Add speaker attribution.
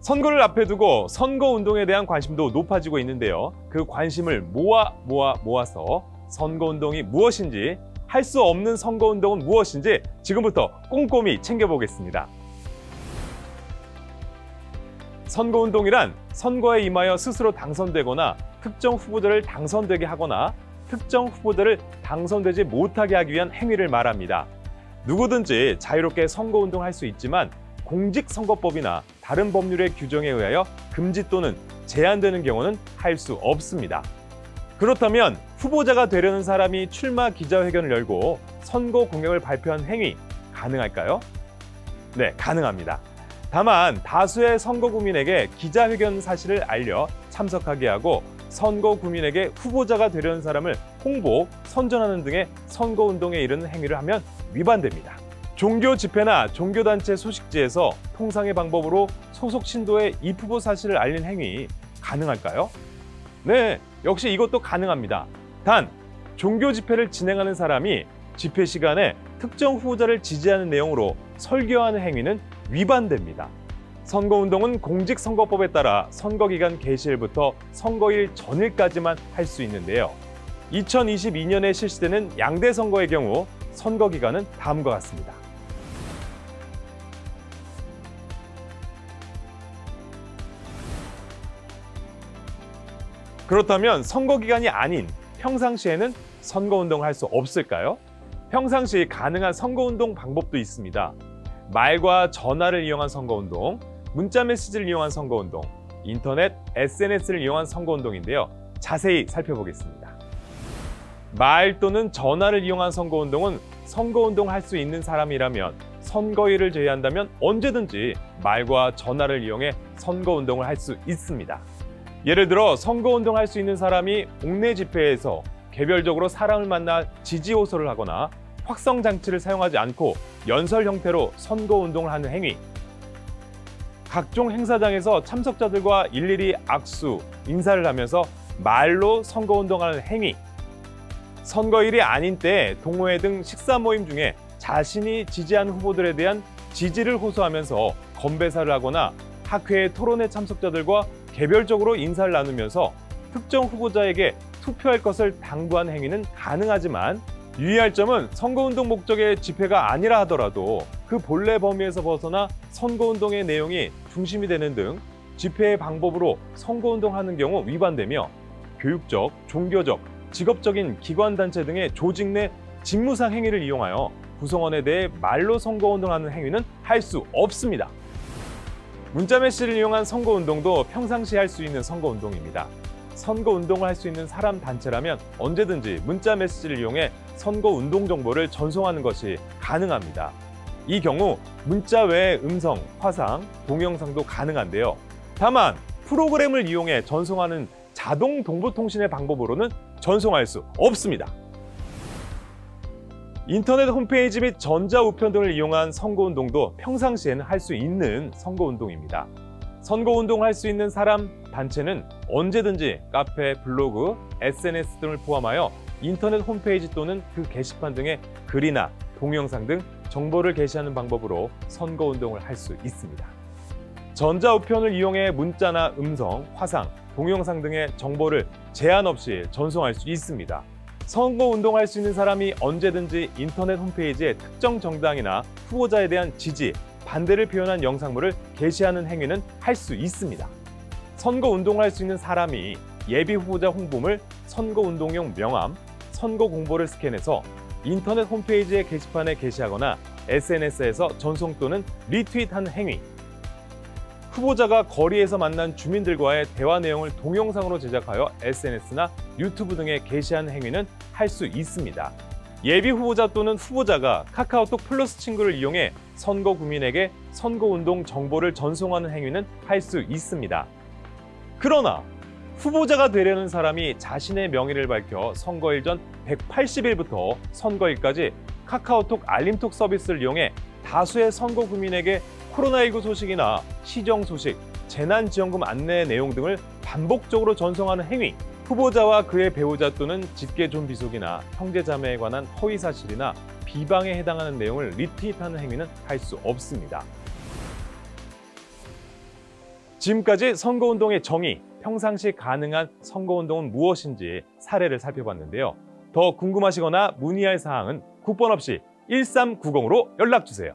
Speaker 1: 선거를 앞에 두고 선거운동에 대한 관심도 높아지고 있는데요. 그 관심을 모아서 선거운동이 무엇인지, 할 수 없는 선거운동은 무엇인지 지금부터 꼼꼼히 챙겨보겠습니다. 선거운동이란 선거에 임하여 스스로 당선되거나 특정 후보자를 당선되게 하거나 특정 후보자를 당선되지 못하게 하기 위한 행위를 말합니다. 누구든지 자유롭게 선거운동을 할 수 있지만 공직선거법이나 다른 법률의 규정에 의하여 금지 또는 제한되는 경우는 할 수 없습니다. 그렇다면 후보자가 되려는 사람이 출마 기자회견을 열고 선거 공약을 발표한 행위 가능할까요? 네, 가능합니다. 다만 다수의 선거 국민에게 기자회견 사실을 알려 참석하게 하고 선거 국민에게 후보자가 되려는 사람을 홍보, 선전하는 등의 선거운동에 이르는 행위를 하면 위반됩니다. 종교 집회나 종교단체 소식지에서 통상의 방법으로 소속 신도의 입후보 사실을 알린 행위 가능할까요? 네, 역시 이것도 가능합니다. 단, 종교 집회를 진행하는 사람이 집회 시간에 특정 후보자를 지지하는 내용으로 설교하는 행위는 위반됩니다. 선거운동은 공직선거법에 따라 선거기간 개시일부터 선거일 전일까지만 할 수 있는데요. 2022년에 실시되는 양대 선거의 경우 선거기간은 다음과 같습니다. 그렇다면 선거기간이 아닌 평상시에는 선거운동을 할 수 없을까요? 평상시 가능한 선거운동 방법도 있습니다. 말과 전화를 이용한 선거운동, 문자 메시지를 이용한 선거운동, 인터넷, SNS를 이용한 선거운동인데요. 자세히 살펴보겠습니다. 말 또는 전화를 이용한 선거운동은 선거운동을 할 수 있는 사람이라면 선거일을 제외한다면 언제든지 말과 전화를 이용해 선거운동을 할 수 있습니다. 예를 들어 선거운동을 할 수 있는 사람이 옥내 집회에서 개별적으로 사람을 만나 지지 호소를 하거나 확성장치를 사용하지 않고 연설 형태로 선거운동을 하는 행위, 각종 행사장에서 참석자들과 일일이 악수, 인사를 하면서 말로 선거운동하는 행위, 선거일이 아닌 때 동호회 등 식사 모임 중에 자신이 지지하는 후보들에 대한 지지를 호소하면서 건배사를 하거나 학회의 토론회 참석자들과 개별적으로 인사를 나누면서 특정 후보자에게 투표할 것을 당부하는 행위는 가능하지만 유의할 점은 선거운동 목적의 집회가 아니라 하더라도 그 본래 범위에서 벗어나 선거운동의 내용이 중심이 되는 등 집회의 방법으로 선거운동하는 경우 위반되며 교육적, 종교적, 직업적인 기관단체 등의 조직 내 직무상 행위를 이용하여 구성원에 대해 말로 선거운동하는 행위는 할 수 없습니다. 문자메시지를 이용한 선거운동도 평상시에 할 수 있는 선거운동입니다. 선거운동을 할 수 있는 사람 단체라면 언제든지 문자메시지를 이용해 선거운동 정보를 전송하는 것이 가능합니다. 이 경우 문자 외에 음성, 화상, 동영상도 가능한데요. 다만 프로그램을 이용해 전송하는 자동 동보통신의 방법으로는 전송할 수 없습니다. 인터넷 홈페이지 및 전자우편 등을 이용한 선거운동도 평상시에는 할 수 있는 선거운동입니다. 선거운동을 할 수 있는 사람, 단체는 언제든지 카페, 블로그, SNS 등을 포함하여 인터넷 홈페이지 또는 그 게시판 등의 글이나 동영상 등 정보를 게시하는 방법으로 선거운동을 할 수 있습니다. 전자우편을 이용해 문자나 음성, 화상, 동영상 등의 정보를 제한 없이 전송할 수 있습니다. 선거운동할 수 있는 사람이 언제든지 인터넷 홈페이지에 특정 정당이나 후보자에 대한 지지, 반대를 표현한 영상물을 게시하는 행위는 할 수 있습니다. 선거운동을 할 수 있는 사람이 예비 후보자 홍보물, 선거운동용 명함, 선거 공보를 스캔해서 인터넷 홈페이지의 게시판에 게시하거나 SNS에서 전송 또는 리트윗하는 행위, 후보자가 거리에서 만난 주민들과의 대화 내용을 동영상으로 제작하여 SNS나 유튜브 등에 게시하는 행위는 할 수 있습니다. 예비 후보자 또는 후보자가 카카오톡 플러스 친구를 이용해 선거 국민에게 선거운동 정보를 전송하는 행위는 할 수 있습니다. 그러나 후보자가 되려는 사람이 자신의 명의를 밝혀 선거일 전 180일부터 선거일까지 카카오톡 알림톡 서비스를 이용해 다수의 선거 국민에게 코로나19 소식이나 시정 소식, 재난지원금 안내 내용 등을 반복적으로 전송하는 행위, 후보자와 그의 배우자 또는 직계존 비속이나 형제자매에 관한 허위사실이나 비방에 해당하는 내용을 리트윗하는 행위는 할 수 없습니다. 지금까지 선거운동의 정의, 평상시 가능한 선거운동은 무엇인지 사례를 살펴봤는데요. 더 궁금하시거나 문의할 사항은 국번 없이 1390으로 연락주세요.